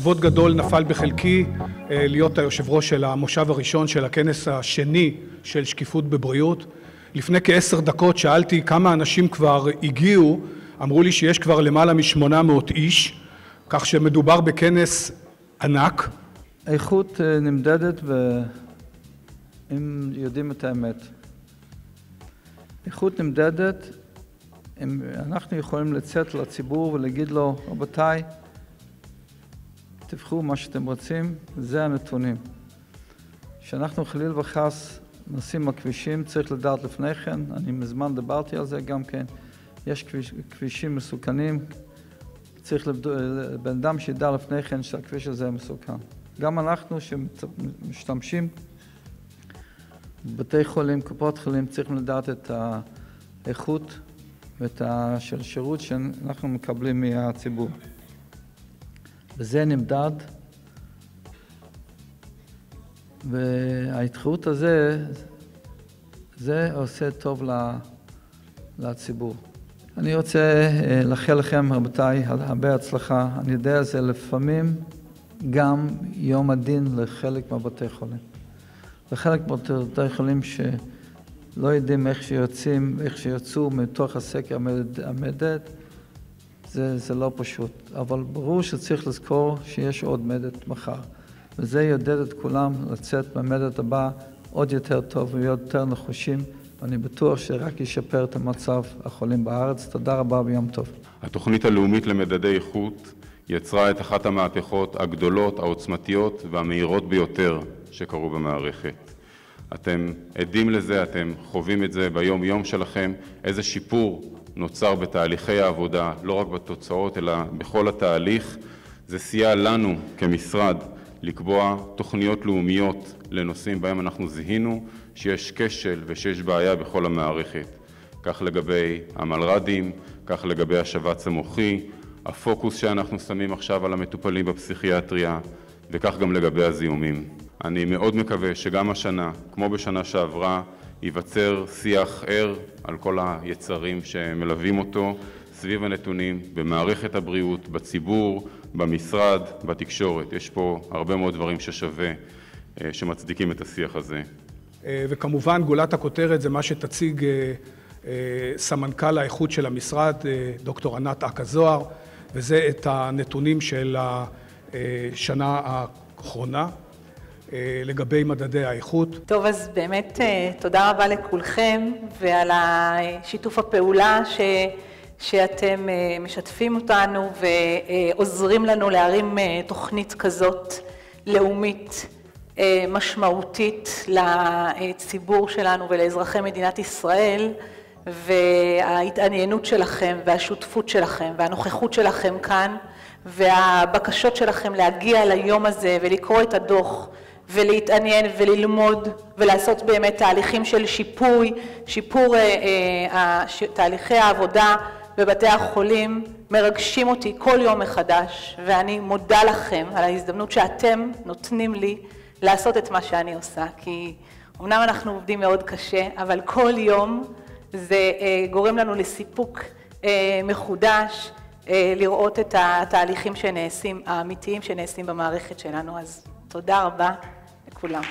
כבוד גדול נפל בחלקי להיות היושב ראש של המושב הראשון של הכנס השני של שקיפות בבריאות. לפני כ10 דקות שאלתי כמה אנשים כבר הגיעו, אמרו לי שיש כבר למעלה מ800 איש, כך שמדובר בכנס ענק. איכות נמדדת ואם יודעים את האמת. איכות נמדדת, אם אנחנו יכולים לצאת לציבור ולהגיד לו, רבותיי, תבחרו מה שאתם רוצים, זה הנתונים. כשאנחנו חליל וחס נוסעים בכבישים, צריך לדעת לפני כן, אני מזמן דיברתי על זה גם כן, יש כבישים מסוכנים, צריך בן אדם שידע לפני כן שהכביש הזה מסוכן. גם אנחנו שמשתמשים בבתי חולים, קופות חולים, צריכים לדעת את האיכות ואת השירות שאנחנו מקבלים מהציבור. וזה נמדד, וההתחרות הזה, זה עושה טוב לציבור. אני רוצה לאחל לכם, רבותיי, הרבה הצלחה. אני יודע, זה לפעמים גם יום הדין לחלק מהבתי חולים. לחלק מהבתי חולים שלא יודעים איך שיוצאים, איך שיוצאו מתוך הסקר המדד, זה לא פשוט, אבל ברור שצריך לזכור שיש עוד מדד מחר, וזה יעודד את כולם לצאת מהמדד הבא עוד יותר טוב ויותר נחושים, ואני בטוח שרק ישפר את המצב החולים בארץ. תודה רבה ויום טוב. התוכנית הלאומית למדדי איכות יצרה את אחת המהפכות הגדולות, העוצמתיות והמהירות ביותר שקרו במערכת. אתם עדים לזה, אתם חווים את זה ביום יום שלכם, איזה שיפור נוצר בתהליכי העבודה, לא רק בתוצאות, אלא בכל התהליך. זה סייע לנו כמשרד לקבוע תוכניות לאומיות לנושאים בהם אנחנו זיהינו שיש כשל ושיש בעיה בכל המערכת. כך לגבי המלר"דים, כך לגבי השבץ המוחי, הפוקוס שאנחנו שמים עכשיו על המטופלים בפסיכיאטריה, וכך גם לגבי הזיהומים. אני מאוד מקווה שגם השנה, כמו בשנה שעברה, ייווצר שיח ער על כל היצרים שמלווים אותו סביב הנתונים במערכת הבריאות, בציבור, במשרד, בתקשורת. יש פה הרבה מאוד דברים ששווה, שמצדיקים את השיח הזה. וכמובן גולת הכותרת זה מה שתציג סמנכ"ל האיכות של המשרד, דוקטור ענת אקה-זוהר, וזה את הנתונים של השנה האחרונה. לגבי מדדי האיכות. טוב, אז באמת תודה רבה לכולכם ועל שיתוף הפעולה שאתם משתפים אותנו ועוזרים לנו להרים תוכנית כזאת לאומית משמעותית לציבור שלנו ולאזרחי מדינת ישראל, וההתעניינות שלכם והשותפות שלכם והנוכחות שלכם כאן והבקשות שלכם להגיע ליום הזה ולקרוא את הדוח ולהתעניין וללמוד ולעשות באמת תהליכים של שיפור תהליכי העבודה בבתי החולים מרגשים אותי כל יום מחדש, ואני מודה לכם על ההזדמנות שאתם נותנים לי לעשות את מה שאני עושה, כי אמנם אנחנו עובדים מאוד קשה, אבל כל יום זה גורם לנו לסיפוק מחודש, לראות את התהליכים שנעשים, האמיתיים שנעשים במערכת שלנו. אז תודה רבה לכולם.